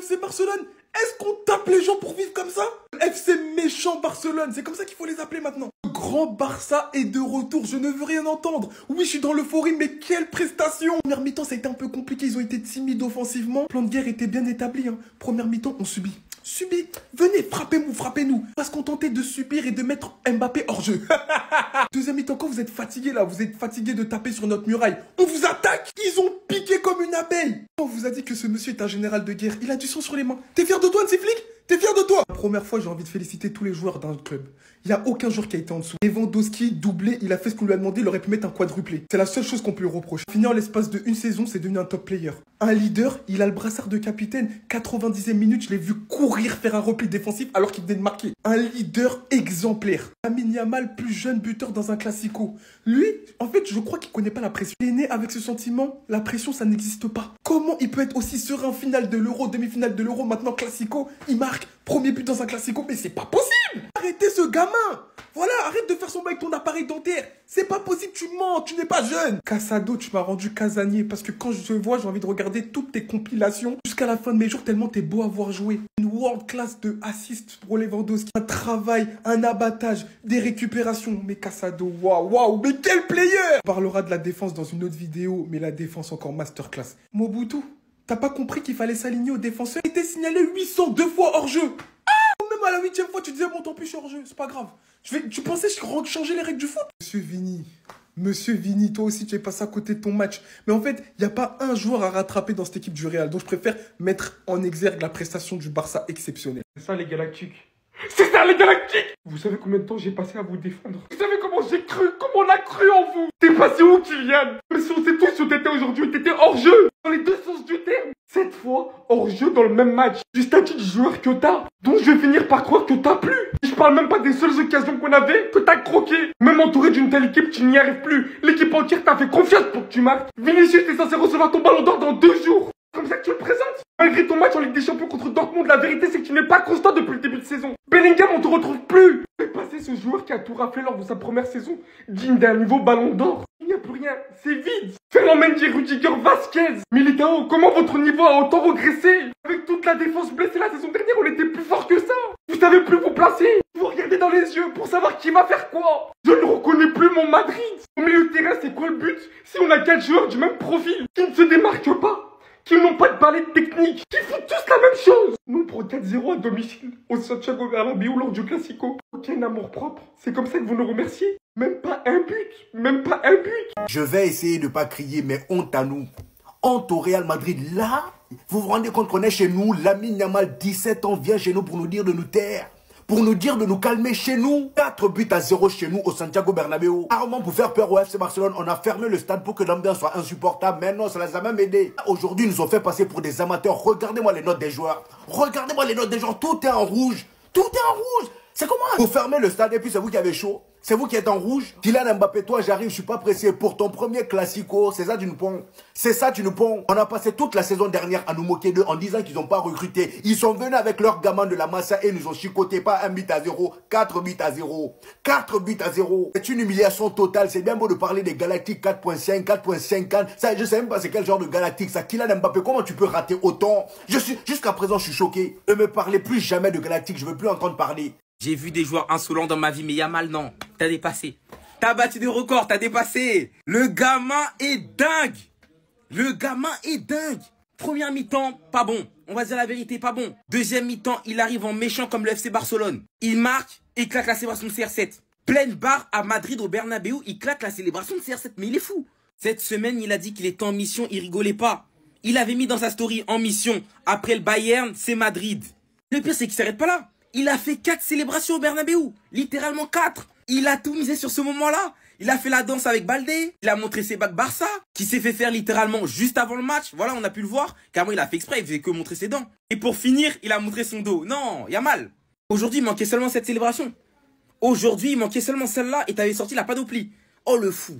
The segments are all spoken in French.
FC Barcelone. Est-ce qu'on tape les gens pour vivre comme ça? FC méchant Barcelone, c'est comme ça qu'il faut les appeler maintenant. Le grand Barça est de retour, je ne veux rien entendre. Oui, je suis dans l'euphorie, mais quelle prestation! Première mi-temps, ça a été un peu compliqué, ils ont été timides offensivement. Le plan de guerre était bien établi. Première mi-temps, on subit. Venez, frappez-nous. Pas se contenter de subir et de mettre Mbappé hors jeu. Deuxième mi-temps, quand vous êtes fatigué là, vous êtes fatigué de taper sur notre muraille, on vous attaque. Ils ont piqué comme une abeille. On vous a dit que ce monsieur est un général de guerre, il a du sang sur les mains. T'es fier de toi, Hansi Flick? T'es fier de toi? La première fois, j'ai envie de féliciter tous les joueurs d'un club. Il n'y a aucun joueur qui a été en dessous. Lewandowski, doublé, il a fait ce qu'on lui a demandé, il aurait pu mettre un quadruplé. C'est la seule chose qu'on peut lui reprocher. Fini en l'espace de une saison, c'est devenu un top player. Un leader, il a le brassard de capitaine. 90e minute, je l'ai vu courir faire un repli défensif alors qu'il venait de marquer. Un leader exemplaire. Lamine Yamal, plus jeune buteur dans un classico. Lui, en fait, je crois qu'il connaît pas la pression. Il est né avec ce sentiment, la pression, ça n'existe pas. Comment il peut être aussi serein finale de l'Euro, demi-finale de l'Euro, maintenant classico, il marque premier but dans un classico, mais c'est pas possible! Arrêtez ce gamin! Voilà, arrête de faire son avec ton appareil dentaire. C'est pas possible, tu mens, tu n'es pas jeune. Casado, tu m'as rendu casanier parce que quand je te vois, j'ai envie de regarder toutes tes compilations jusqu'à la fin de mes jours tellement t'es beau à voir jouer. Une world class de assist pour Lewandowski. Un travail, un abattage, des récupérations. Mais Casado, waouh, mais quel player! On parlera de la défense dans une autre vidéo, mais la défense encore masterclass. Mobutu, t'as pas compris qu'il fallait s'aligner aux défenseurs? Il était signalé 802 fois hors jeu. Même à la 8e fois, tu disais, bon, tant pis, je suis hors jeu, c'est pas grave. Tu pensais changer les règles du foot? Monsieur Vini, toi aussi, tu es passé à côté de ton match. Mais en fait, il n'y a pas un joueur à rattraper dans cette équipe du Real. Donc, je préfère mettre en exergue la prestation du Barça exceptionnelle. C'est ça, les Galactiques. C'est ça, les Galactiques! Vous savez combien de temps j'ai passé à vous défendre? Vous savez comment j'ai cru? Comment on a cru en vous? T'es passé où, Kylian? Mais si on sait tous où t'étais aujourd'hui, t'étais hors jeu! Dans les deux sens du terme! Cette fois, hors jeu dans le même match. Du statut du joueur que t'as. Donc je vais finir par croire que t'as plus. Je parle même pas des seules occasions qu'on avait, que t'as croqué. Même entouré d'une telle équipe, tu n'y arrives plus. L'équipe entière t'a fait confiance pour que tu marques. Vinicius, t'es censé recevoir ton ballon d'or dans 2 jours. Comme ça que tu le présentes. Malgré ton match en Ligue des Champions contre Dortmund, la vérité c'est que tu n'es pas constant depuis le début de saison. Bellingham, on te retrouve plus. Fais passer ce joueur qui a tout raflé lors de sa première saison, digne d'un niveau ballon d'or. Il n'y a plus rien, c'est vide. Phénomène dit Rudiger, Vasquez. Militao, comment votre niveau a autant régressé? Avec toute la défense blessée la saison dernière, on était plus fort que ça. Vous savez plus vous placer. Vous regardez dans les yeux pour savoir qui va faire quoi. Je ne reconnais plus mon Madrid. Au milieu de terrain, c'est quoi le but si on a 4 joueurs du même profil qui ne se démarquent pas, qui n'ont pas de balai technique, qui font tous la même chose. Nous, pour 4-0 à domicile, au Santiago Bernabéu lors du Classico. Aucun amour propre. C'est comme ça que vous nous remerciez. Même pas un but. Je vais essayer de pas crier, mais honte à nous. Honte au Real Madrid. Là, vous vous rendez compte qu'on est chez nous. Lamine Yamal, 17 ans, vient chez nous pour nous dire de nous taire. Pour nous dire de nous calmer chez nous. 4-0 chez nous au Santiago Bernabéu. Rarement pour faire peur au FC Barcelone, on a fermé le stade pour que l'ambiance soit insupportable. Mais non, ça les a même aidés. Aujourd'hui, ils nous ont fait passer pour des amateurs. Regardez-moi les notes des joueurs. Tout est en rouge. C'est comment? Vous fermez le stade et puis c'est vous qui avez chaud. C'est vous qui êtes en rouge. Kylian Mbappé, toi, j'arrive, je suis pas pressé. Pour ton premier classico, c'est ça tu nous ponds. On a passé toute la saison dernière à nous moquer d'eux en disant qu'ils n'ont pas recruté. Ils sont venus avec leurs gamins de la Massa et nous ont chicoté pas 1-0, 4-0. 4-0. C'est une humiliation totale. C'est bien beau de parler des Galactiques 4.5, 4.5. Ça, je sais même pas c'est quel genre de Galactique ça. Kylian Mbappé, comment tu peux rater autant? Jusqu'à présent, je suis choqué. Ne me parlez plus jamais de Galactique. Je veux plus entendre parler. J'ai vu des joueurs insolents dans ma vie, mais Yamal, non. T'as dépassé. T'as battu des records, t'as dépassé. Le gamin est dingue. Première mi-temps, pas bon. On va dire la vérité, pas bon. Deuxième mi-temps, il arrive en méchant comme le FC Barcelone. Il marque et claque la célébration de CR7. Pleine barre à Madrid au Bernabéu, il claque la célébration de CR7. Mais il est fou. Cette semaine, il a dit qu'il était en mission, il rigolait pas. Il avait mis dans sa story en mission. Après le Bayern, c'est Madrid. Le pire, c'est qu'il s'arrête pas là. Il a fait 4 célébrations au Bernabéu. Littéralement 4. Il a tout misé sur ce moment-là. Il a fait la danse avec Baldé. Il a montré ses bacs Barça, qui s'est fait faire littéralement juste avant le match. Voilà, on a pu le voir. Carrément, il a fait exprès, il faisait que montrer ses dents. Et pour finir, il a montré son dos. Non, Yamal. Aujourd'hui, il manquait seulement cette célébration. Aujourd'hui, il manquait seulement celle-là et t'avais sorti la panoplie. Oh, le fou.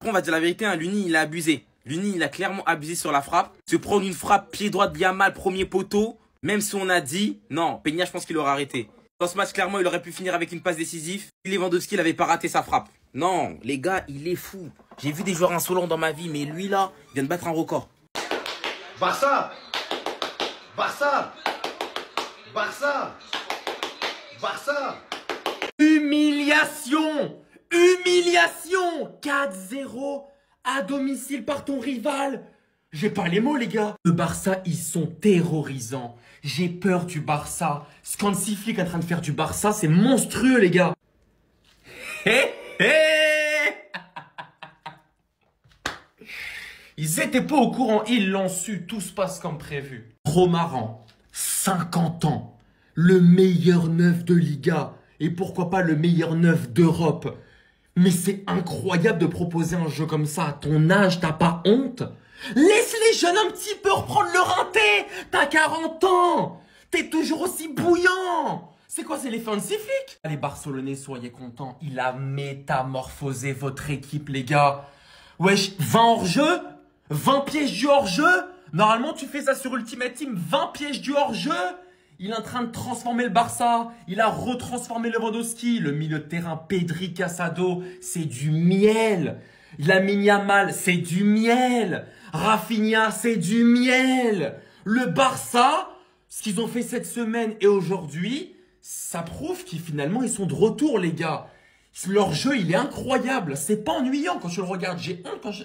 Après, on va dire la vérité, hein, Luni, il a abusé. Luni, il a clairement abusé sur la frappe. Se prendre une frappe pied droit de Yamal, premier poteau. Même si on a dit, non, Peña, je pense qu'il aurait arrêté. Dans ce match, clairement, il aurait pu finir avec une passe décisive. Si Lewandowski n'avait pas raté sa frappe. Non, les gars, il est fou. J'ai vu des joueurs insolents dans ma vie, mais lui, là, il vient de battre un record. Barça, Barça. Barça. Barça. Humiliation. Humiliation. 4-0 à domicile par ton rival. J'ai pas les mots, les gars. Le Barça, ils sont terrorisants. J'ai peur du Barça. Ce qu'Hansi Flick est en train de faire du Barça, c'est monstrueux, les gars. Hé, hé. Ils étaient pas au courant, ils l'ont su. Tout se passe comme prévu. Romaran, 50 ans. Le meilleur neuf de Liga. Et pourquoi pas le meilleur neuf d'Europe. Mais c'est incroyable de proposer un jeu comme ça. À ton âge, t'as pas honte? Laisse les jeunes un petit peu reprendre leur inté. T'as 40 ans. T'es toujours aussi bouillant. C'est quoi, c'est l'effet Hansi Flick? Les Barcelonais, soyez contents. Il a métamorphosé votre équipe, les gars. Wesh, 20 hors-jeu? 20 pièges du hors-jeu? Normalement, tu fais ça sur Ultimate Team. 20 pièges du hors-jeu? Il est en train de transformer le Barça. Il a retransformé Lewandowski. Le milieu de terrain, Pedri, Casado, c'est du miel. Lamine Yamal, c'est du miel. Rafinha, c'est du miel. Le Barça, ce qu'ils ont fait cette semaine et aujourd'hui, ça prouve qu'ils finalement ils sont de retour, les gars. Leur jeu, il est incroyable. C'est pas ennuyant quand je le regarde. J'ai honte quand je...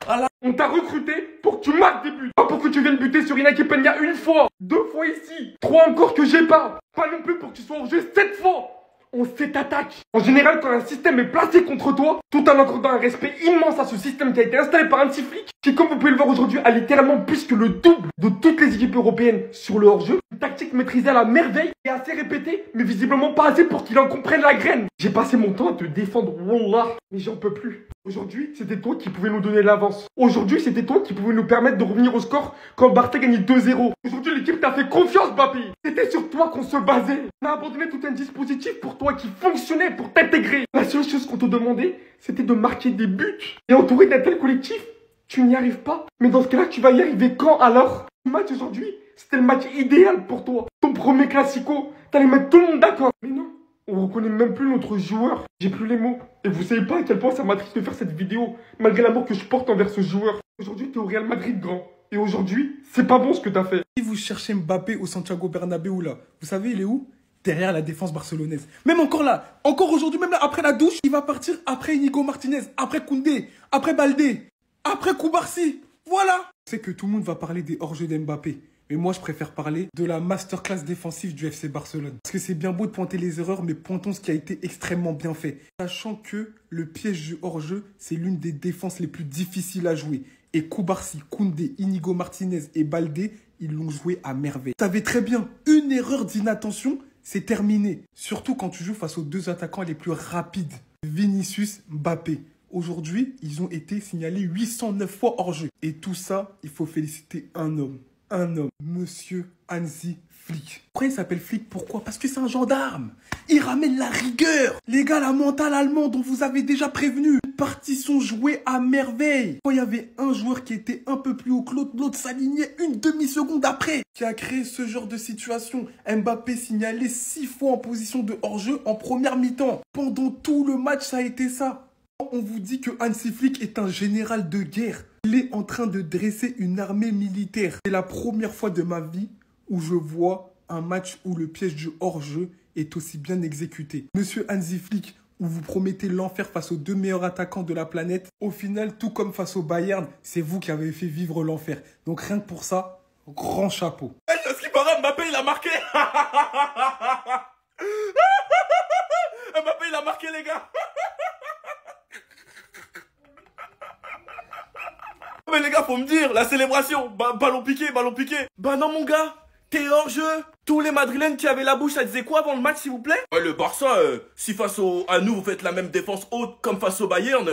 Voilà. On t'a recruté pour que tu marques des buts. Pas pour que tu viennes buter sur Inaki Peña une fois, 2 fois ici, 3 encore que j'ai pas. Pas non plus pour que tu sois en jeu 7 fois. On s'attaque. En général, quand un système est placé contre toi, tout en accordant un respect immense à ce système qui a été installé par Hansi Flick, qui, comme vous pouvez le voir aujourd'hui, a littéralement plus que le double de toutes les équipes européennes sur le hors-jeu. Une tactique maîtrisée à la merveille et assez répétée, mais visiblement pas assez pour qu'il en comprenne la graine. J'ai passé mon temps à te défendre, wallah, mais j'en peux plus. Aujourd'hui, c'était toi qui pouvais nous donner l'avance. Aujourd'hui, c'était toi qui pouvais nous permettre de revenir au score quand Barça gagnait 2-0. Aujourd'hui, l'équipe t'a fait confiance, Mbappé. C'était sur toi qu'on se basait. On a abandonné tout un dispositif pour toi qui fonctionnait pour t'intégrer. La seule chose qu'on te demandait, c'était de marquer des buts. Et entouré d'un tel collectif, tu n'y arrives pas. Mais dans ce cas-là, tu vas y arriver quand alors? Le match aujourd'hui, c'était le match idéal pour toi. Ton premier classico, t'allais mettre tout le monde d'accord. Mais non. On reconnaît même plus notre joueur. J'ai plus les mots. Et vous savez pas à quel point ça m'attriste de faire cette vidéo, malgré l'amour que je porte envers ce joueur. Aujourd'hui, t'es au Real Madrid, grand. Et aujourd'hui, c'est pas bon ce que t'as fait. Si vous cherchez Mbappé au Santiago Bernabéu, là, vous savez, il est où? Derrière la défense barcelonaise. Même encore là, encore aujourd'hui, même là, après la douche, il va partir après Inigo Martinez, après Koundé, après Baldé, après Koubarsi. Voilà. Je sais que tout le monde va parler des hors-jeux d'Mbappé. Mais moi, je préfère parler de la masterclass défensive du FC Barcelone. Parce que c'est bien beau de pointer les erreurs, mais pointons ce qui a été extrêmement bien fait. Sachant que le piège du hors-jeu, c'est l'une des défenses les plus difficiles à jouer. Et Koubarsi, Koundé, Inigo Martinez et Baldé, ils l'ont joué à merveille. Vous savez très bien, une erreur d'inattention, c'est terminé. Surtout quand tu joues face aux 2 attaquants les plus rapides. Vinicius, Mbappé. Aujourd'hui, ils ont été signalés 809 fois hors-jeu. Et tout ça, il faut féliciter un homme. Un homme, Monsieur Hansi Flick. Pourquoi il s'appelle Flick? Pourquoi? Parce que c'est un gendarme. Il ramène la rigueur. Les gars, la mentale allemande dont vous avez déjà prévenu. Les parties sont jouées à merveille. Quand il y avait un joueur qui était un peu plus haut que l'autre s'alignait une demi-seconde après. Qui a créé ce genre de situation. Mbappé signalé 6 fois en position de hors-jeu en première mi-temps. Pendant tout le match, ça a été ça. On vous dit que Hansi Flick est un général de guerre. Il est en train de dresser une armée militaire. C'est la première fois de ma vie où je vois un match où le piège du hors-jeu est aussi bien exécuté. Monsieur Hansi Flick, où vous promettez l'enfer face aux 2 meilleurs attaquants de la planète, au final, tout comme face au Bayern, c'est vous qui avez fait vivre l'enfer. Donc rien que pour ça, grand chapeau. Est-ce qu'il paraît, Mbappé, il a marqué. Mbappé, il a marqué, les gars. Mais les gars, faut me dire, la célébration, ballon piqué. Bah non mon gars, t'es hors jeu. Tous les Madrilènes qui avaient la bouche, ça disait quoi avant le match s'il vous plaît? Le Barça, si face à nous vous faites la même défense haute comme face au Bayern,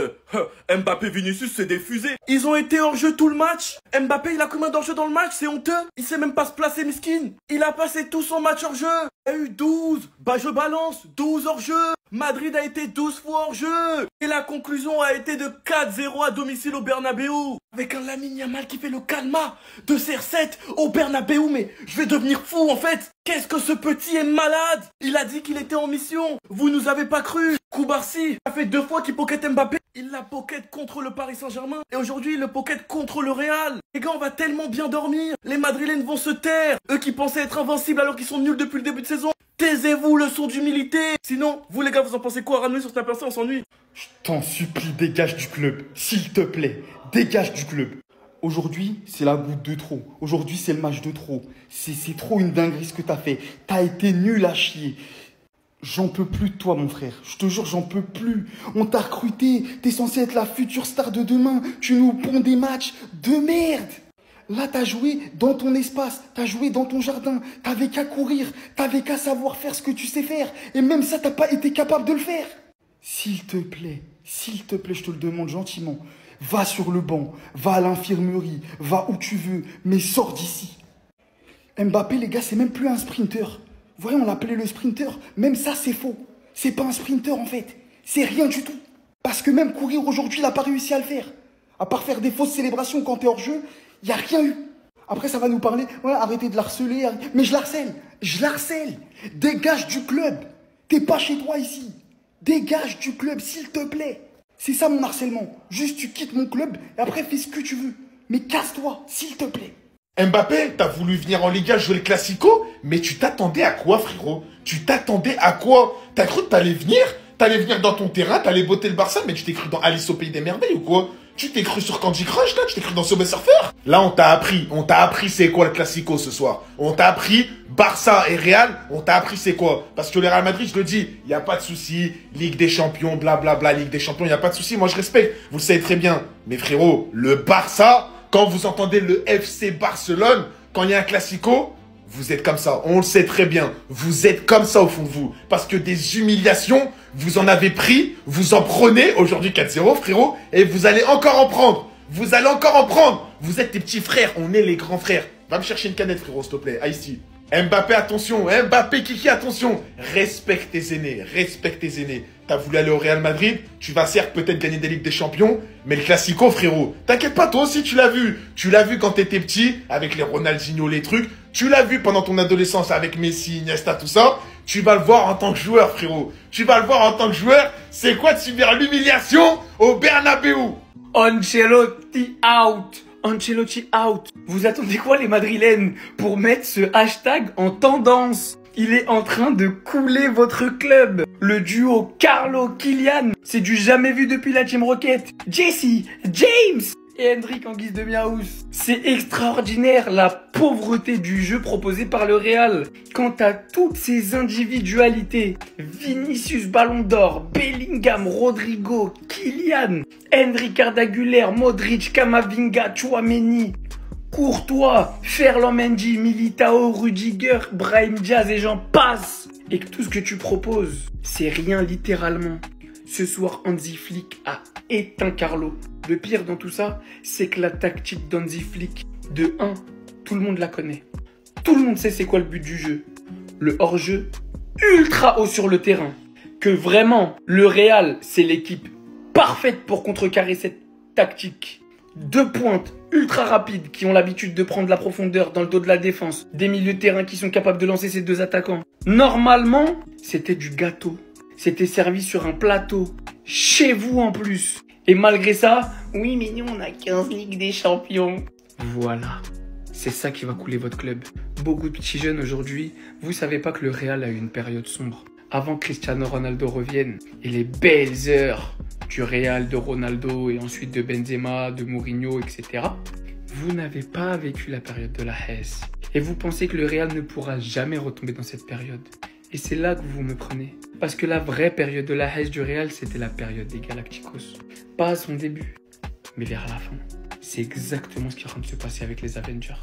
Mbappé Vinicius c'est des fusées. Ils ont été hors jeu tout le match. Mbappé il a combien d'hors jeu dans le match? C'est honteux. Il sait même pas se placer miskin. Il a passé tout son match hors jeu. Il y a eu 12, bah je balance, 12 hors jeu. Madrid a été 12 fois hors jeu. Et la conclusion a été de 4-0 à domicile au Bernabéu. Avec un Lamine Yamal qui fait le calma de CR7 au Bernabéu. Mais je vais devenir fou en fait. Qu'est-ce que ce petit est malade. Il a dit qu'il était en mission. Vous nous avez pas cru. Koubarsi a fait 2 fois qu'il pocket Mbappé. Il l'a pocket contre le Paris Saint-Germain. Et aujourd'hui il le pocket contre le Real. Les gars, on va tellement bien dormir. Les Madrilènes vont se taire. Eux qui pensaient être invincibles alors qu'ils sont nuls depuis le début de saison. Taisez-vous, leçon d'humilité. Sinon, vous les gars, vous en pensez quoi? Ramenez sur ta personne, on s'ennuie. Je t'en supplie, dégage du club. S'il te plaît, dégage du club. Aujourd'hui, c'est la goutte de trop. Aujourd'hui, c'est le match de trop. C'est trop une dinguerie ce que t'as fait. T'as été nul à chier. J'en peux plus de toi, mon frère. Je te jure, j'en peux plus. On t'a recruté. T'es censé être la future star de demain. Tu nous ponds des matchs de merde. Là, t'as joué dans ton espace, t'as joué dans ton jardin, t'avais qu'à courir, t'avais qu'à savoir faire ce que tu sais faire. Et même ça, t'as pas été capable de le faire. S'il te plaît, je te le demande gentiment. Va sur le banc, va à l'infirmerie, va où tu veux, mais sors d'ici. Mbappé, les gars, c'est même plus un sprinter. Vous voyez, on l'appelait le sprinter. Même ça, c'est faux. C'est pas un sprinter, en fait. C'est rien du tout. Parce que même courir aujourd'hui, il a pas réussi à le faire. À part faire des fausses célébrations quand t'es hors jeu, il n'y a rien eu. Après, ça va nous parler. Ouais, arrêtez de l'harceler. Mais je l'harcèle. Je l'harcèle. Dégage du club. T'es pas chez toi ici. Dégage du club, s'il te plaît. C'est ça mon harcèlement. Juste, tu quittes mon club et après, fais ce que tu veux. Mais casse-toi, s'il te plaît. Mbappé, t'as voulu venir en Liga jouer le Classico, mais tu t'attendais à quoi, frérot? Tu t'attendais à quoi? T'as cru que t'allais venir? T'allais venir dans ton terrain, t'allais botter le Barça, mais tu t'es cru dans Alice au Pays des Merveilles ou quoi? Tu t'es cru sur Candy Crush, là? Tu t'es cru dans Subway Surfer? Là, on t'a appris c'est quoi le Classico ce soir. On t'a appris Barça et Real, on t'a appris c'est quoi. Parce que le Real Madrid, je le dis, il n'y a pas de souci, Ligue des Champions, blablabla, Ligue des Champions, il n'y a pas de souci, moi je respecte, vous le savez très bien. Mais frérot, le Barça, quand vous entendez le FC Barcelone, quand il y a un Classico, vous êtes comme ça, on le sait très bien. Vous êtes comme ça au fond de vous. Parce que des humiliations, vous en avez pris, vous en prenez, aujourd'hui 4-0 frérot, et vous allez encore en prendre. Vous allez encore en prendre. Vous êtes les petits frères, on est les grands frères. Va me chercher une canette frérot, s'il te plaît, ici. Mbappé, attention, Mbappé, Kiki, attention. Respecte tes aînés, respecte tes aînés. T'as voulu aller au Real Madrid, tu vas certes peut-être gagner des Ligues des Champions, mais le Classico frérot, t'inquiète pas, toi aussi tu l'as vu. Tu l'as vu quand t'étais petit, avec les Ronaldinho, les trucs. Tu l'as vu pendant ton adolescence avec Messi, Iniesta, tout ça. Tu vas le voir en tant que joueur, frérot. Tu vas le voir en tant que joueur. C'est quoi de subir l'humiliation au Bernabéu? Ancelotti out. Ancelotti out. Vous attendez quoi les Madrilènes pour mettre ce hashtag en tendance? Il est en train de couler votre club. Le duo Carlo-Kylian, c'est du jamais vu depuis la Team Rocket. Jesse, James et Hendrik en guise de miaous. C'est extraordinaire la pauvreté du jeu proposé par le Real. Quant à toutes ces individualités, Vinicius Ballon d'Or, Bellingham, Rodrigo, Kylian, Hendrik Arda-Güler, Modric, Camavinga, Tchouaméni, Courtois, Ferland Mendy, Militao, Rudiger, Brahim Diaz et j'en passe. Et que tout ce que tu proposes, c'est rien littéralement. Ce soir, Hansi Flick a éteint Carlo. Le pire dans tout ça, c'est que la tactique d'Hansi Flick, de 1, tout le monde la connaît. Tout le monde sait c'est quoi le but du jeu. Le hors-jeu ultra haut sur le terrain. Que vraiment, le Real, c'est l'équipe parfaite pour contrecarrer cette tactique. 2 pointes ultra rapides qui ont l'habitude de prendre la profondeur dans le dos de la défense. Des milieux de terrain qui sont capables de lancer ces 2 attaquants. Normalement, c'était du gâteau. C'était servi sur un plateau. Chez vous en plus. Et malgré ça, oui mais nous on a 15 Ligues des Champions. Voilà. C'est ça qui va couler votre club. Beaucoup de petits jeunes aujourd'hui, vous savez pas que le Real a eu une période sombre. Avant que Cristiano Ronaldo revienne. Et les belles heures du Real, de Ronaldo et ensuite de Benzema, de Mourinho, etc. Vous n'avez pas vécu la période de la haisse. Et vous pensez que le Real ne pourra jamais retomber dans cette période. Et c'est là que vous me prenez. Parce que la vraie période de la haisse du Real, c'était la période des Galacticos. Pas à son début, mais vers la fin. C'est exactement ce qui est en train de se passer avec les Avengers.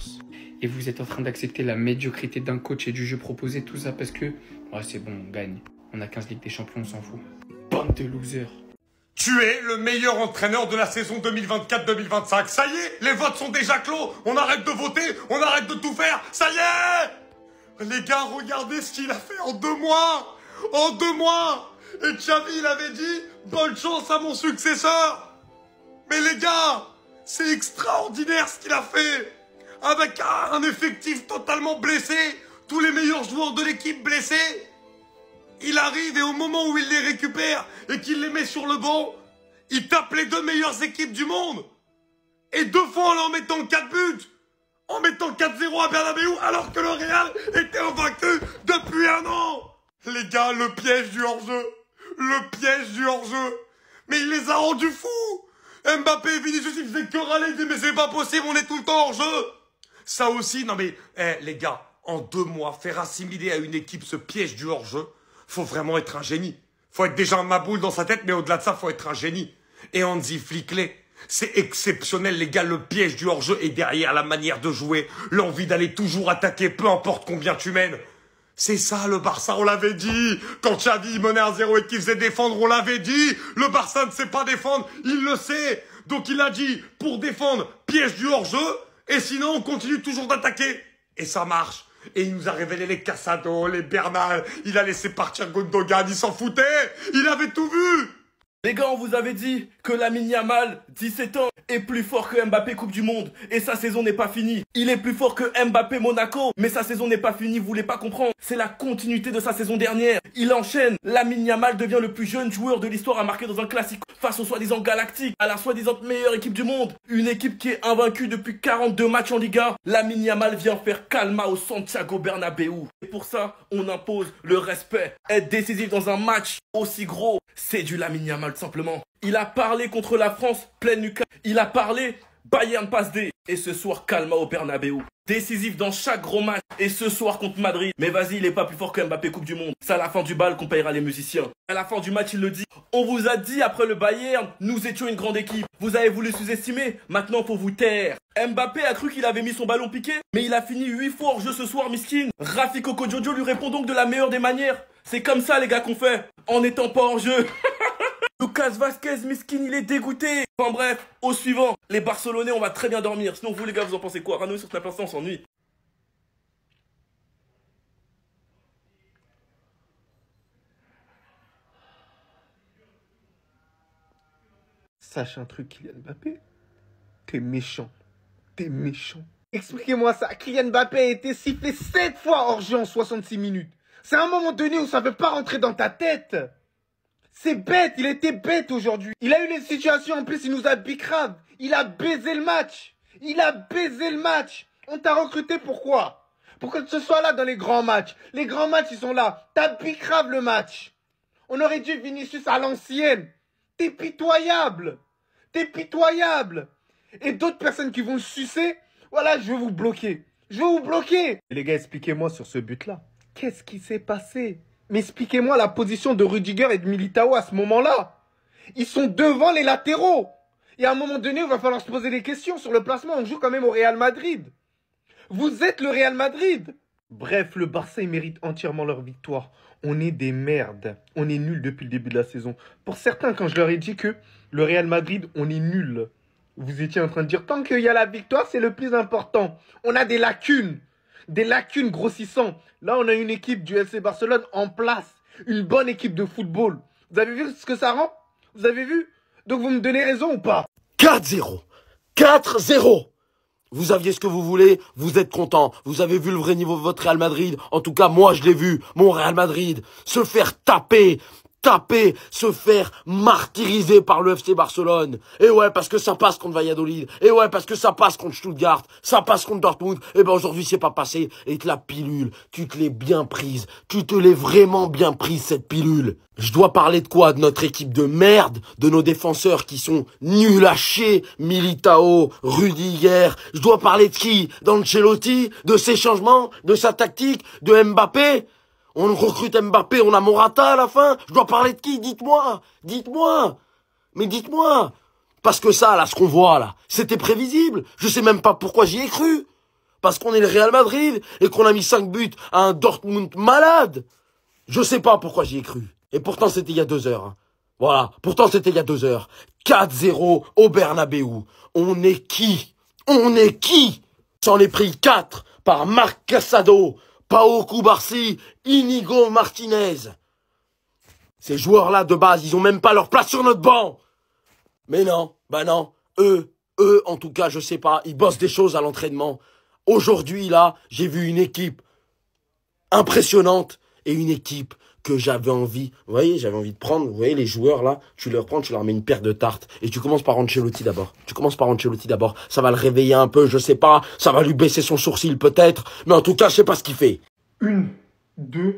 Et vous êtes en train d'accepter la médiocrité d'un coach et du jeu proposé, tout ça parce que... Ouais, c'est bon, on gagne. On a 15 Ligues des Champions, on s'en fout. Bande de losers. Tu es le meilleur entraîneur de la saison 2024-2025. Ça y est, les votes sont déjà clos. On arrête de voter, on arrête de tout faire. Ça y est! Les gars, regardez ce qu'il a fait en 2 mois. En 2 mois. Et Xavi, il avait dit, bonne chance à mon successeur. Mais les gars, c'est extraordinaire ce qu'il a fait. Avec un effectif totalement blessé, tous les meilleurs joueurs de l'équipe blessés. Il arrive et au moment où il les récupère et qu'il les met sur le banc, il tape les 2 meilleures équipes du monde. Et 2 fois en leur mettant 4 buts. En mettant 4-0 à Bernabéu alors que le Real était invaincu depuis 1 an. Les gars, le piège du hors-jeu. Le piège du hors-jeu. Mais il les a rendus fous. Mbappé et Vinicius, ils faisaient que râler. Ils disaient, mais c'est pas possible, on est tout le temps hors-jeu. Ça aussi, non mais, les gars, en 2 mois, faire assimiler à une équipe ce piège du hors-jeu, faut vraiment être un génie. Faut être déjà un maboule dans sa tête, mais au-delà de ça, faut être un génie. Et Hansi Flick, c'est exceptionnel, les gars, le piège du hors-jeu est derrière la manière de jouer, l'envie d'aller toujours attaquer, peu importe combien tu mènes. C'est ça le Barça, on l'avait dit. Quand Xavi menait 1-0 et qu'il faisait défendre, on l'avait dit. Le Barça ne sait pas défendre, il le sait. Donc il a dit, pour défendre, piège du hors-jeu, et sinon on continue toujours d'attaquer. Et ça marche. Et il nous a révélé les Casado, les Bernal, il a laissé partir Gundogan, il s'en foutait. Il avait tout vu. Les gars, on vous avait dit que Lamine Yamal, 17 ans, est plus fort que Mbappé Coupe du Monde. Et sa saison n'est pas finie. Il est plus fort que Mbappé Monaco. Mais sa saison n'est pas finie, vous voulez pas comprendre. C'est la continuité de sa saison dernière. Il enchaîne. Lamine Yamal devient le plus jeune joueur de l'histoire à marquer dans un classique face au soi-disant Galactique, à la soi-disant meilleure équipe du monde. Une équipe qui est invaincue depuis 42 matchs en Liga. Lamine Yamal vient faire calma au Santiago Bernabéu. Et pour ça, on impose le respect. Être décisif dans un match aussi gros, c'est du Lamine Yamal tout simplement. Il a parlé contre la France, pleine Lucas. Il a parlé, Bayern passe D. Et ce soir, calma au Bernabéu. Décisif dans chaque gros match. Et ce soir contre Madrid. Mais vas-y, il est pas plus fort que Mbappé Coupe du Monde. C'est à la fin du bal qu'on payera les musiciens. À la fin du match, il le dit. On vous a dit après le Bayern, nous étions une grande équipe. Vous avez voulu sous-estimer, maintenant faut vous taire. Mbappé a cru qu'il avait mis son ballon piqué, mais il a fini 8 fois hors jeu ce soir, miskin. Rafi Coco Jojo lui répond donc de la meilleure des manières. C'est comme ça les gars qu'on fait, en n'étant pas hors jeu. Lucas Vasquez, miskin, il est dégoûté. Enfin bref, au suivant, les Barcelonais, on va très bien dormir. Sinon vous les gars, vous en pensez quoi? Rano sur Snap Instant, on s'ennuie. Sache un truc, Kylian Mbappé. T'es méchant. T'es méchant. Expliquez-moi ça. Kylian Mbappé a été sifflé 7 fois hors jeu en 66 minutes. C'est un moment donné où ça ne veut pas rentrer dans ta tête. C'est bête. Il était bête aujourd'hui. Il a eu les situations. En plus, il nous a bicrave. Il a baisé le match. Il a baisé le match. On t'a recruté pourquoi? Pour que tu sois là dans les grands matchs. Les grands matchs, ils sont là. T'as bicrave le match. On aurait dû Vinicius à l'ancienne. T'es pitoyable. T'es pitoyable. Et d'autres personnes qui vont le sucer, voilà, je vais vous bloquer. Je vais vous bloquer. Et les gars, expliquez-moi sur ce but-là. Qu'est-ce qui s'est passé? Mais expliquez-moi la position de Rudiger et de Militao à ce moment-là. Ils sont devant les latéraux. Et à un moment donné, il va falloir se poser des questions sur le placement. On joue quand même au Real Madrid. Vous êtes le Real Madrid. Bref, le Barça, il mérite entièrement leur victoire. On est des merdes. On est nuls depuis le début de la saison. Pour certains, quand je leur ai dit que le Real Madrid, on est nuls, vous étiez en train de dire, tant qu'il y a la victoire, c'est le plus important. On a des lacunes grossissantes. Là, on a une équipe du FC Barcelone en place. Une bonne équipe de football. Vous avez vu ce que ça rend? Vous avez vu? Donc vous me donnez raison ou pas? 4-0. 4-0. Vous aviez ce que vous voulez, vous êtes content. Vous avez vu le vrai niveau de votre Real Madrid. En tout cas, moi, je l'ai vu. Mon Real Madrid se faire taper, se faire martyriser par le FC Barcelone. Et ouais, parce que ça passe contre Valladolid. Et ouais, parce que ça passe contre Stuttgart. Ça passe contre Dortmund. Et ben aujourd'hui, c'est pas passé. Et la pilule, tu te l'es bien prise. Tu te l'es vraiment bien prise, cette pilule. Je dois parler de quoi? De notre équipe de merde, de nos défenseurs qui sont nuls à chier, Militao, Rudiger. Je dois parler de qui? D'Ancelotti, de ses changements, de sa tactique, de Mbappé. On recrute Mbappé, on a Morata à la fin. Je dois parler de qui? Dites-moi. Mais dites-moi. Parce que ça, là, ce qu'on voit, là, c'était prévisible. Je sais même pas pourquoi j'y ai cru. Parce qu'on est le Real Madrid et qu'on a mis 5 buts à un Dortmund malade. Je sais pas pourquoi j'y ai cru. Et pourtant, c'était il y a 2 heures. Hein. Voilà. Pourtant, c'était il y a 2 heures. 4-0 au Bernabéu. On est qui? S'en est pris 4 par Marc Casado, Pau Cubarsí, Inigo Martinez. Ces joueurs-là, de base, ils ont même pas leur place sur notre banc. Mais non, bah non. Eux, en tout cas, je sais pas, ils bossent des choses à l'entraînement. Aujourd'hui, là, j'ai vu une équipe impressionnante et une équipe que j'avais envie, vous voyez, j'avais envie de prendre, vous voyez, les joueurs là, tu leur prends, tu leur mets une paire de tartes et tu commences par Ancelotti d'abord. Ça va le réveiller un peu, je sais pas, ça va lui baisser son sourcil peut-être, mais en tout cas, je sais pas ce qu'il fait. 1, 2,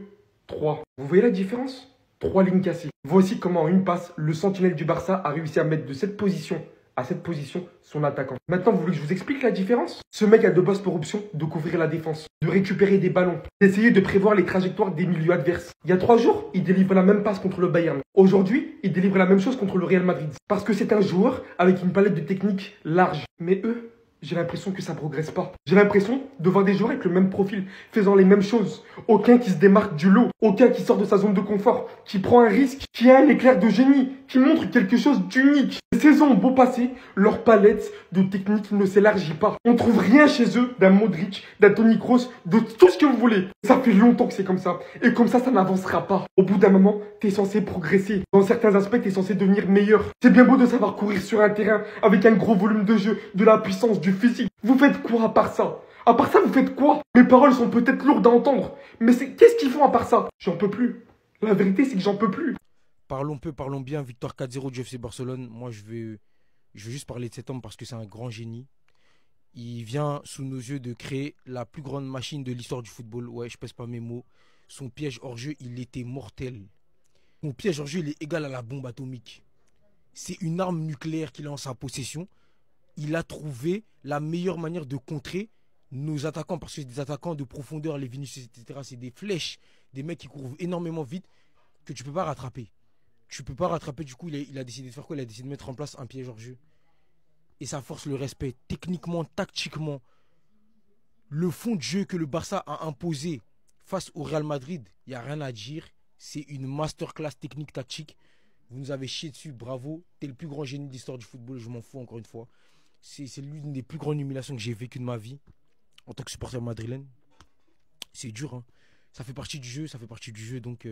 3. Vous voyez la différence? 3 lignes cassées. Voici comment en une passe, le sentinelle du Barça a réussi à mettre de cette position à cette position son attaquant. Maintenant, vous voulez que je vous explique la différence? Ce mec a de base pour option de couvrir la défense, de récupérer des ballons, d'essayer de prévoir les trajectoires des milieux adverses. Il y a 3 jours, il délivre la même passe contre le Bayern. Aujourd'hui, il délivre la même chose contre le Real Madrid. Parce que c'est un joueur avec une palette de techniques large. Mais eux, j'ai l'impression que ça progresse pas. J'ai l'impression de voir des joueurs avec le même profil, faisant les mêmes choses. Aucun qui se démarque du lot, aucun qui sort de sa zone de confort, qui prend un risque, qui a un éclair de génie, qui montre quelque chose d'unique. Les saisons ont beau passer, leur palette de techniques ne s'élargit pas. On trouve rien chez eux d'un Modric, d'un Toni Kroos, de tout ce que vous voulez. Ça fait longtemps que c'est comme ça. Et comme ça n'avancera pas. Au bout d'un moment, t'es censé progresser. Dans certains aspects, t'es censé devenir meilleur. C'est bien beau de savoir courir sur un terrain avec un gros volume de jeu, de la puissance, du physique. Vous faites quoi à part ça? À part ça, vous faites quoi? Mes paroles sont peut-être lourdes à entendre, mais qu'est-ce qu'ils font à part ça? J'en peux plus. La vérité, c'est que j'en peux plus. Parlons peu, parlons bien. Victoire 4-0 du FC Barcelone. Moi, je veux juste parler de cet homme parce que c'est un grand génie. Il vient sous nos yeux de créer la plus grande machine de l'histoire du football. Ouais, je pèse pas mes mots. Son piège hors jeu, il était mortel. Son piège hors jeu, il est égal à la bombe atomique. C'est une arme nucléaire qu'il a en sa possession. Il a trouvé la meilleure manière de contrer nos attaquants, parce que c'est des attaquants de profondeur, les Vinicius, etc. C'est des flèches, des mecs qui courent énormément vite que tu peux pas rattraper. Tu peux pas rattraper, du coup, il a décidé de faire quoi? Il a décidé de mettre en place un piège hors jeu. Et ça force le respect, techniquement, tactiquement. Le fond de jeu que le Barça a imposé face au Real Madrid, il n'y a rien à dire. C'est une masterclass technique tactique. Vous nous avez chié dessus, bravo. T'es le plus grand génie de l'histoire du football, je m'en fous encore une fois. C'est l'une des plus grandes humiliations que j'ai vécues de ma vie en tant que supporter madrilène. C'est dur, hein. Ça fait partie du jeu, donc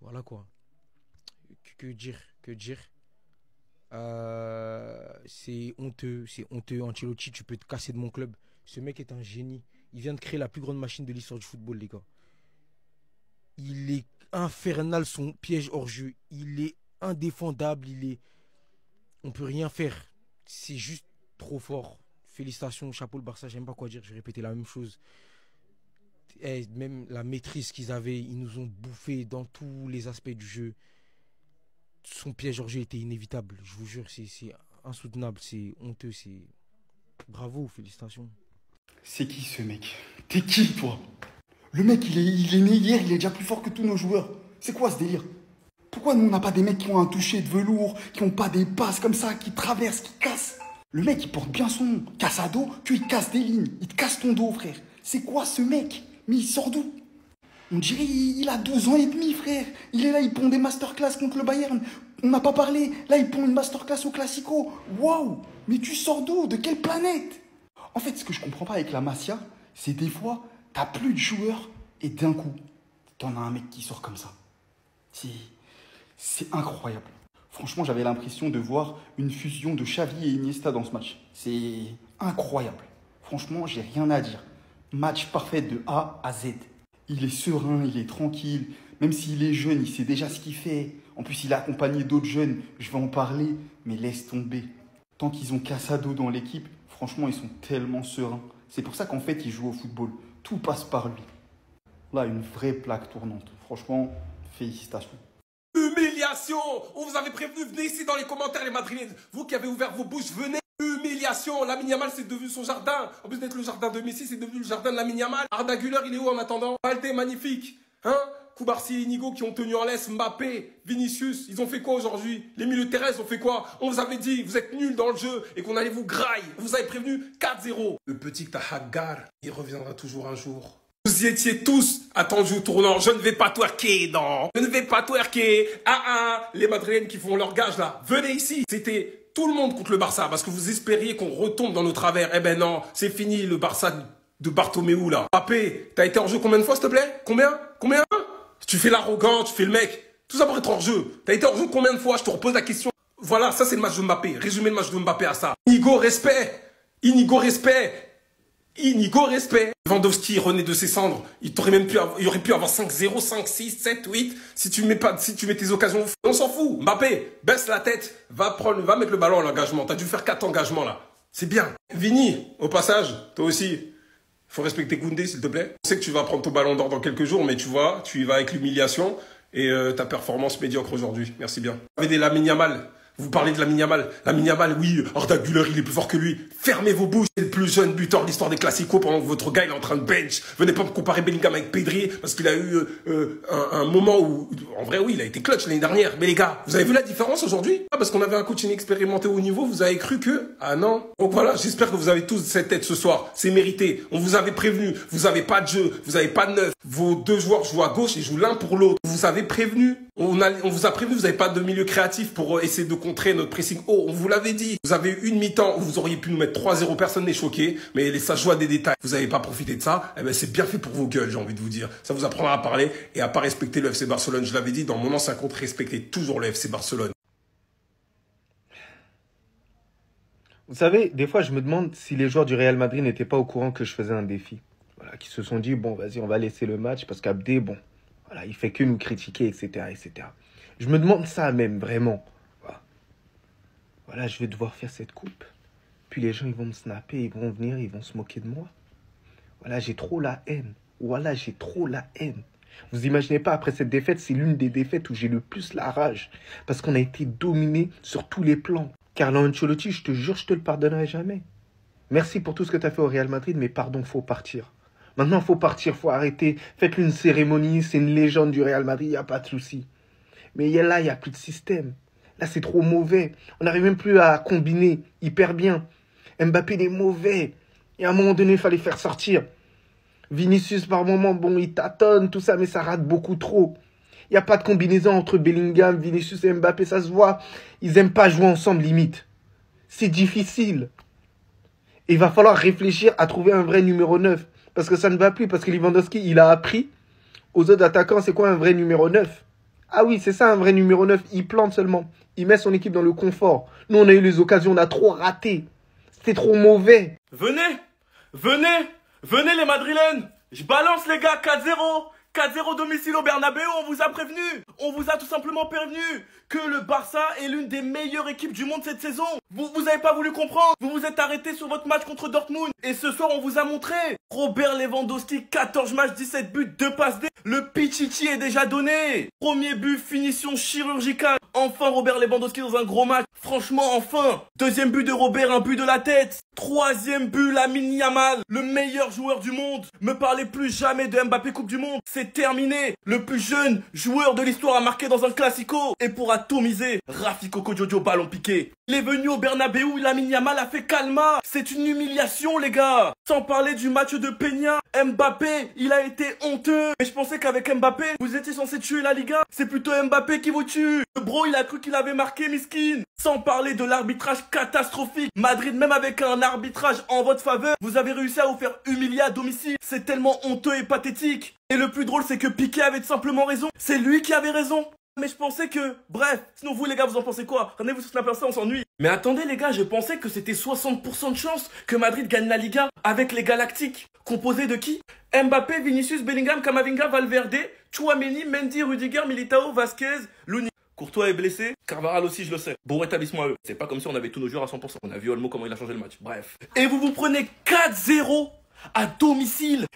voilà quoi. Que dire c'est honteux, Ancelotti, tu peux te casser de mon club. Ce mec est un génie. Il vient de créer la plus grande machine de l'histoire du football, les gars. Il est infernal, son piège hors jeu. Il est indéfendable, on peut rien faire. C'est juste trop fort. Félicitations, chapeau le Barça, j'aime pas quoi dire, je vais répéter la même chose. Et même la maîtrise qu'ils avaient, ils nous ont bouffé dans tous les aspects du jeu. Son piège hors jeu était inévitable, je vous jure, c'est insoutenable, c'est honteux, c'est... Bravo, félicitations. C'est qui ce mec? T'es qui toi? Le mec il est né hier, il est déjà plus fort que tous nos joueurs. C'est quoi ce délire? Pourquoi nous on n'a pas des mecs qui ont un toucher de velours, qui ont pas des passes comme ça, qui traversent, qui cassent? Le mec il porte bien son nom, Casado, puis il casse des lignes, il te casse ton dos frère. C'est quoi ce mec? Mais il sort d'où? On dirait il a 12 ans et demi frère. Il est là, il pond des masterclass contre le Bayern. On n'a pas parlé, là il pond une masterclass au Classico. Waouh! Mais tu sors d'où? De quelle planète? En fait ce que je comprends pas avec la Masia, c'est des fois t'as plus de joueurs et d'un coup t'en as un mec qui sort comme ça. C'est incroyable. Franchement, j'avais l'impression de voir une fusion de Xavi et Iniesta dans ce match. C'est incroyable. Franchement, j'ai rien à dire. Match parfait de A à Z. Il est serein, il est tranquille. Même s'il est jeune, il sait déjà ce qu'il fait. En plus, il est accompagné d'autres jeunes. Je vais en parler, mais laisse tomber. Tant qu'ils ont Casado dans l'équipe, franchement, ils sont tellement sereins. C'est pour ça qu'en fait, ils jouent au football. Tout passe par lui. Là, une vraie plaque tournante. Franchement, félicitations. Humiliation! On vous avait prévenu, venez ici dans les commentaires les Madrilènes. Vous qui avez ouvert vos bouches, venez. Humiliation! Lamine Yamal, c'est devenu son jardin. En plus d'être le jardin de Messi, c'est devenu le jardin de Lamine Yamal. Arda Güler, il est où en attendant? Balde, magnifique. Hein? Koubarsi et Inigo qui ont tenu en laisse, Mbappé, Vinicius, ils ont fait quoi aujourd'hui? Les milieux terrestres ont fait quoi? On vous avait dit, vous êtes nuls dans le jeu et qu'on allait vous grailler. On vous avait prévenu 4-0. Le petit Tahaggar, il reviendra toujours un jour. Vous y étiez tous attendus au tournant. Je ne vais pas twerker, non. Je ne vais pas twerker. Les Madrilènes qui font leur gage là. Venez ici. C'était tout le monde contre le Barça parce que vous espériez qu'on retombe dans nos travers. Eh ben non, c'est fini le Barça de Bartomeu là. Mbappé, t'as été en jeu combien de fois s'il te plaît? Combien? Tu fais l'arrogant, tu fais le mec. Tout ça pour être hors jeu. T'as été hors jeu combien de fois? Je te repose la question. Voilà, ça c'est le match de Mbappé. Résumé le match de Mbappé à ça. Inigo, respect. Inigo, respect. Inigo, respect. Lewandowski renaît de ses cendres. Il aurait pu avoir 5-0, 5-6, 7, 8. Si tu mets tes occasions, on s'en fout. Mbappé, baisse la tête. Va mettre le ballon à l'engagement. T'as dû faire 4 engagements là. C'est bien. Vini, au passage, toi aussi. Faut respecter Koundé, s'il te plaît. Je sais que tu vas prendre ton ballon d'or dans quelques jours, mais tu vois, tu y vas avec l'humiliation et ta performance médiocre aujourd'hui. Merci bien. Vous avez des Lamine Yamal. Vous parlez de Lamine Yamal. Lamine Yamal, oui, Arda Güler, il est plus fort que lui. Fermez vos bouches. C'est le plus jeune buteur de l'histoire des Classicos pendant que votre gars il est en train de bench. Venez pas me comparer Bellingham avec Pedri parce qu'il a eu un moment où, en vrai, oui, il a été clutch l'année dernière. Mais les gars, vous avez vu la différence aujourd'hui? Parce qu'on avait un coach inexpérimenté au niveau, vous avez cru que... Ah non. Donc voilà, j'espère que vous avez tous cette tête ce soir. C'est mérité. On vous avait prévenu. Vous avez pas de jeu. Vous avez pas de neuf. Vos deux joueurs jouent à gauche et jouent l'un pour l'autre. Vous avez prévenu. On vous a prévenu, vous n'avez pas de milieu créatif pour essayer de contrer notre pressing haut. On vous l'avait dit. Vous avez eu une mi-temps où vous auriez pu nous mettre 3-0, personne n'est choqué. Mais ça joue à des détails. Vous n'avez pas profité de ça. Eh ben, c'est bien fait pour vos gueules, j'ai envie de vous dire. Ça vous apprendra à parler et à pas respecter le FC Barcelone. Je l'avais dit, dans mon ancien compte, respectez toujours le FC Barcelone. Vous savez, des fois, je me demande si les joueurs du Real Madrid n'étaient pas au courant que je faisais un défi. Voilà, qui se sont dit, bon, vas-y, on va laisser le match parce qu'Abdé, bon, voilà, il fait que nous critiquer, etc., etc. Je me demande ça même, vraiment. Voilà, je vais devoir faire cette coupe. Puis les gens, ils vont me snapper, ils vont venir, ils vont se moquer de moi. Voilà, j'ai trop la haine. Voilà, j'ai trop la haine. Vous imaginez pas, après cette défaite, c'est l'une des défaites où j'ai le plus la rage. Parce qu'on a été dominé sur tous les plans. Carlo Ancelotti, je te jure, je te le pardonnerai jamais. Merci pour tout ce que tu as fait au Real Madrid, mais pardon, faut partir. Maintenant, faut partir, faut arrêter. Faites-lui une cérémonie, c'est une légende du Real Madrid, il n'y a pas de souci. Mais là, il n'y a plus de système. Là, c'est trop mauvais. On n'arrive même plus à combiner hyper bien. Mbappé, il est mauvais. Et à un moment donné, il fallait faire sortir. Vinicius, par moment, bon, il tâtonne, tout ça, mais ça rate beaucoup trop. Il n'y a pas de combinaison entre Bellingham, Vinicius et Mbappé, ça se voit. Ils n'aiment pas jouer ensemble, limite. C'est difficile. Et il va falloir réfléchir à trouver un vrai numéro 9. Parce que ça ne va plus, parce que Lewandowski, il a appris aux autres attaquants, c'est quoi un vrai numéro 9? Ah oui, c'est ça un vrai numéro 9, il plante seulement. Il met son équipe dans le confort. Nous, on a eu les occasions, on a trop raté. C'était trop mauvais. Venez, venez, venez les Madrilènes. Je balance les gars, 4-0. 4-0 domicile au Bernabéu, on vous a prévenu. On vous a tout simplement prévenu que le Barça est l'une des meilleures équipes du monde cette saison. Vous avez pas voulu comprendre. Vous vous êtes arrêté sur votre match contre Dortmund. Et ce soir, on vous a montré. Robert Lewandowski, 14 matchs, 17 buts, 2 passes D. Le Pichichi est déjà donné. Premier but, finition chirurgicale. Enfin, Robert Lewandowski dans un gros match. Franchement, enfin. Deuxième but de Robert, un but de la tête. Troisième but, Lamine Yamal, le meilleur joueur du monde. Me parlez plus jamais de Mbappé Coupe du Monde. C'est terminé. Le plus jeune joueur de l'histoire a marqué dans un classico. Et pour atomiser, Rafi Coco Jojo ballon piqué. Il est venu au Bernabéu, Lamine Yamal a fait calma. C'est une humiliation, les gars. Sans parler du match de Peña. Mbappé, il a été honteux. Mais je pensais qu'avec Mbappé, vous étiez censé tuer la Liga. C'est plutôt Mbappé qui vous tue. Le bro, il a cru qu'il avait marqué Miskin. Sans parler de l'arbitrage catastrophique. Madrid, même avec un arbitrage en votre faveur, vous avez réussi à vous faire humilier à domicile. C'est tellement honteux et pathétique. Et le plus drôle, c'est que Piqué avait tout simplement raison. C'est lui qui avait raison. Mais je pensais que... Bref, sinon vous les gars, vous en pensez quoi? Rendez-vous sur Snap Insta, on s'ennuie. Mais attendez les gars, je pensais que c'était 60% de chance que Madrid gagne la Liga avec les Galactiques. Composés de qui? Mbappé, Vinicius, Bellingham, Camavinga, Valverde, Tchouaméni, Mendy, Rudiger, Militao, Vasquez, Louni. Courtois est blessé, Carvajal aussi, je le sais. Bon rétablissement à eux. C'est pas comme si on avait tous nos joueurs à 100%. On a vu Olmo comment il a changé le match. Bref. Et vous prenez 4-0 à domicile.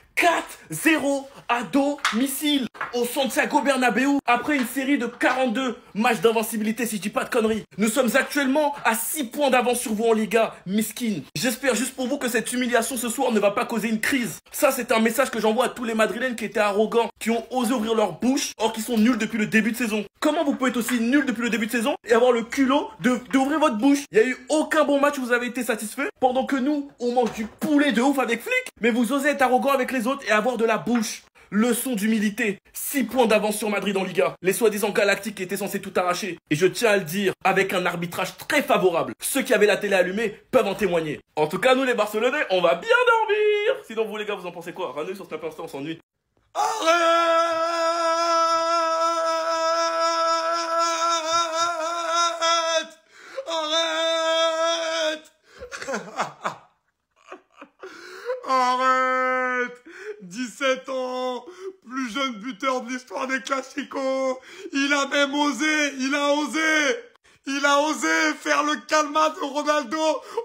4-0 à domicile au Santiago Bernabéu après une série de 42 matchs d'invincibilité si je dis pas de conneries. Nous sommes actuellement à 6 points d'avance sur vous en Liga, miskin. J'espère juste pour vous que cette humiliation ce soir ne va pas causer une crise. Ça c'est un message que j'envoie à tous les Madrilènes qui étaient arrogants, qui ont osé ouvrir leur bouche or qui sont nuls depuis le début de saison. Comment vous pouvez être aussi nul depuis le début de saison et avoir le culot d'ouvrir votre bouche? Il n'y a eu aucun bon match où vous avez été satisfait pendant que nous on mange du poulet de ouf avec Flick. Mais vous osez être arrogant avec les autres et avoir de la bouche. Leçon d'humilité. 6 points d'avance sur Madrid en Liga. Les soi-disant Galactiques qui étaient censés tout arracher. Et je tiens à le dire, avec un arbitrage très favorable. Ceux qui avaient la télé allumée peuvent en témoigner. En tout cas, nous les Barcelonais, on va bien dormir. Sinon vous les gars, vous en pensez quoi? Ramenez sur Snap Insta, on s'ennuie. Arrête! buteur de l'histoire des Classicos. Il a même osé, il a osé faire le calma de Ronaldo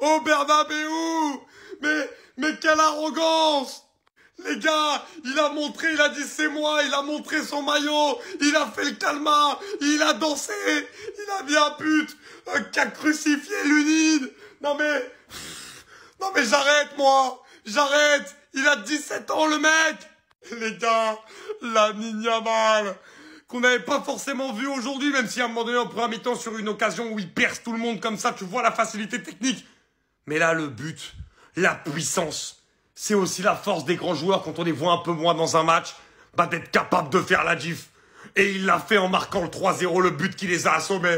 au Bernabéu. Mais quelle arrogance! Les gars, il a montré, il a dit c'est moi, il a montré son maillot, il a fait le calma, il a dansé, il a mis un but qui a crucifié l'Unide. Non mais j'arrête moi, j'arrête. Il a 17 ans le mec. Les gars, Lamine Yamal, qu'on n'avait pas forcément vu aujourd'hui, même si à un moment donné en première mi-temps sur une occasion où il perce tout le monde comme ça, tu vois la facilité technique. Mais là le but, la puissance. C'est aussi la force des grands joueurs quand on les voit un peu moins dans un match, bah d'être capable de faire la diff. Et il l'a fait en marquant le 3-0, le but qui les a assommés.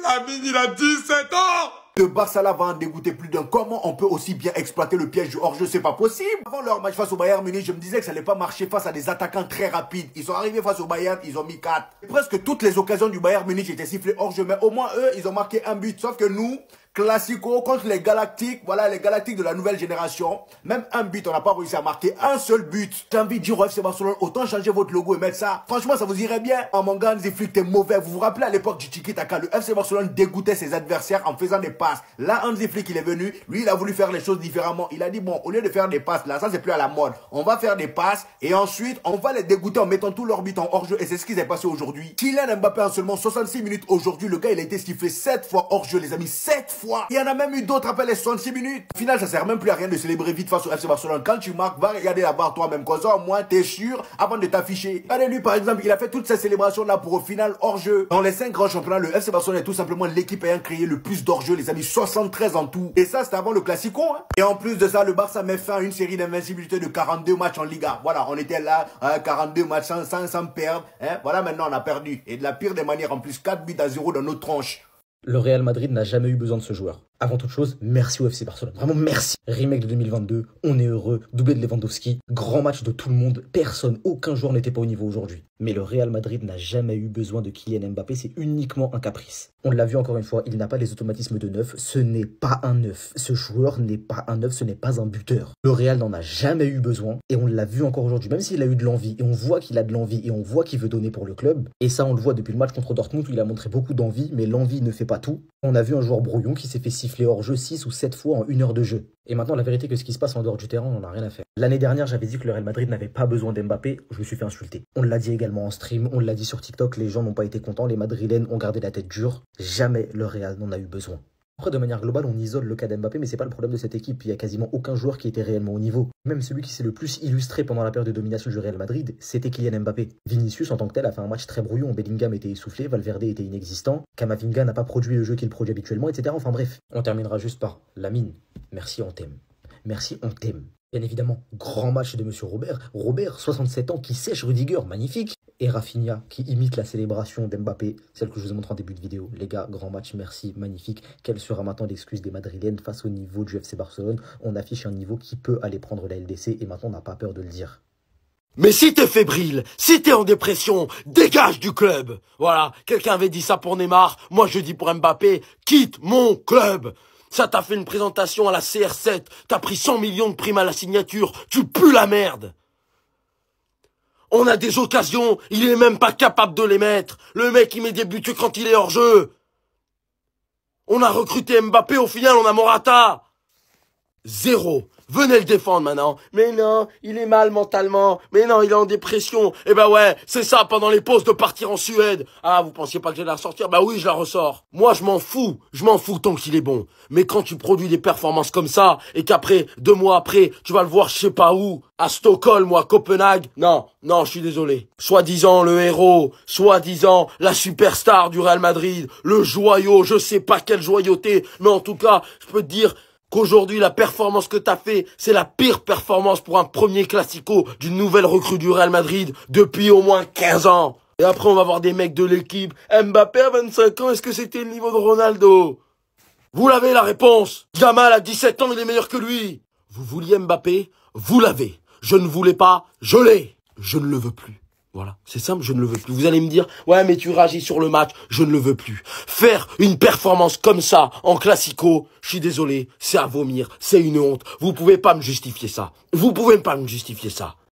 Lamine, il a 17 ans! Le Barça là va en dégoûter plus d'un. Comment on peut aussi bien exploiter le piège du hors-jeu? C'est pas possible. Avant leur match face au Bayern Munich, je me disais que ça allait pas marcher face à des attaquants très rapides. Ils sont arrivés face au Bayern, ils ont mis 4. Presque toutes les occasions du Bayern Munich étaient sifflées hors-jeu, mais au moins eux, ils ont marqué un but. Sauf que nous, Classico contre les Galactiques, voilà les Galactiques de la nouvelle génération, même un but, on n'a pas réussi à marquer un seul but. J'ai envie de dire au FC Barcelone, autant changer votre logo et mettre ça. Franchement, ça vous irait bien. En manga, Hansi Flick, t'es mauvais. Vous vous rappelez à l'époque du Tiki Taka, le FC Barcelone dégoûtait ses adversaires en faisant des passes. Là, Hansi Flick, il est venu, lui, il a voulu faire les choses différemment. Il a dit, bon, au lieu de faire des passes, là, ça c'est plus à la mode. On va faire des passes et ensuite, on va les dégoûter en mettant tous leurs buts en hors-jeu. Et c'est ce qui s'est passé aujourd'hui. Kylian Mbappé en seulement 66 minutes aujourd'hui, le gars, il a été sifflé 7 fois hors-jeu, les amis, 7 fois. Il y en a même eu d'autres après les 66 minutes. Au final, ça sert même plus à rien de célébrer vite face au FC Barcelone. Quand tu marques, va regarder la barre toi-même. Comme ça, au moins, t'es sûr avant de t'afficher. Regardez lui, par exemple, il a fait toutes ces célébrations-là pour au final hors-jeu. Dans les 5 grands championnats, le FC Barcelone est tout simplement l'équipe ayant créé le plus d'hors-jeu, les amis. 73 en tout. Et ça, c'était avant le Classico. Hein. Et en plus de ça, le Barça met fin à une série d'invincibilité de 42 matchs en Liga. Voilà, on était là, 42 matchs sans perdre. Hein. Voilà, maintenant, on a perdu. Et de la pire des manières, en plus, 4-0 dans notre tranche. Le Real Madrid n'a jamais eu besoin de ce joueur. Avant toute chose, merci au FC Barcelone. Vraiment merci. Remake de 2022, on est heureux. Doublé de Lewandowski, grand match de tout le monde. Personne, aucun joueur n'était pas au niveau aujourd'hui. Mais le Real Madrid n'a jamais eu besoin de Kylian Mbappé, c'est uniquement un caprice. On l'a vu encore une fois, il n'a pas les automatismes de neuf. Ce n'est pas un neuf. Ce joueur n'est pas un neuf, ce n'est pas un buteur. Le Real n'en a jamais eu besoin et on l'a vu encore aujourd'hui. Même s'il a eu de l'envie et on voit qu'il a de l'envie et on voit qu'il veut donner pour le club. Et ça, on le voit depuis le match contre Dortmund où il a montré beaucoup d'envie, mais l'envie ne fait pas tout. On a vu un joueur brouillon qui s'est fait siffler hors jeu 6 ou 7 fois en 1 heure de jeu. Et maintenant, la vérité que ce qui se passe en dehors du terrain, on n'en a rien à faire. L'année dernière, j'avais dit que le Real Madrid n'avait pas besoin d'Mbappé, je me suis fait insulter. On l'a dit également en stream, on l'a dit sur TikTok, les gens n'ont pas été contents, les Madrilènes ont gardé la tête dure. Jamais le Real n'en a eu besoin. Après, de manière globale, on isole le cas d'Mbappé, mais c'est pas le problème de cette équipe. Il y a quasiment aucun joueur qui était réellement au niveau. Même celui qui s'est le plus illustré pendant la période de domination du Real Madrid, c'était Kylian Mbappé. Vinicius, en tant que tel, a fait un match très brouillon. Bellingham était essoufflé, Valverde était inexistant, Camavinga n'a pas produit le jeu qu'il produit habituellement, etc. Enfin bref, on terminera juste par Lamine. Merci, on t'aime. Merci, on t'aime. Bien évidemment, grand match de Monsieur Robert. Robert, 67 ans, qui sèche Rudiger, magnifique. Et Rafinha, qui imite la célébration d'Mbappé, celle que je vous ai montré en début de vidéo. Les gars, grand match, merci, magnifique. Quelle sera maintenant l'excuse des Madrilènes face au niveau du FC Barcelone? On affiche un niveau qui peut aller prendre la LDC et maintenant on n'a pas peur de le dire. Mais si t'es fébrile, si t'es en dépression, dégage du club. Voilà, quelqu'un avait dit ça pour Neymar, moi je dis pour Mbappé, quitte mon club. Ça t'a fait une présentation à la CR7, t'as pris 100 millions de primes à la signature, tu pues la merde. On a des occasions, il est même pas capable de les mettre. Le mec, il met des buts quand il est hors jeu. On a recruté Mbappé, au final, on a Morata. 0. Venez le défendre maintenant. Mais non, il est mal mentalement. Mais non, il est en dépression. Eh ben ouais, c'est ça pendant les pauses de partir en Suède. Ah, vous pensiez pas que j'allais la ressortir? Bah oui, je la ressors. Moi, je m'en fous. Je m'en fous tant qu'il est bon. Mais quand tu produis des performances comme ça, et qu'après, 2 mois après, tu vas le voir je sais pas où, à Stockholm ou à Copenhague, non, je suis désolé. Soi-disant le héros, soi-disant la superstar du Real Madrid, le joyau, je sais pas quelle joyauté, mais en tout cas, je peux te dire qu'aujourd'hui, la performance que t'as fait, c'est la pire performance pour un premier classico d'une nouvelle recrue du Real Madrid depuis au moins 15 ans. Et après, on va voir des mecs de l'équipe. Mbappé à 25 ans, est-ce que c'était le niveau de Ronaldo? Vous l'avez la réponse. Yamal à 17 ans, il est meilleur que lui. Vous vouliez Mbappé? Vous l'avez. Je ne voulais pas, je l'ai. Je ne le veux plus. Voilà, c'est simple, je ne le veux plus. Vous allez me dire, ouais, mais tu réagis sur le match, je ne le veux plus. Faire une performance comme ça, en classico, je suis désolé, c'est à vomir, c'est une honte. Vous pouvez pas me justifier ça. Vous pouvez pas me justifier ça.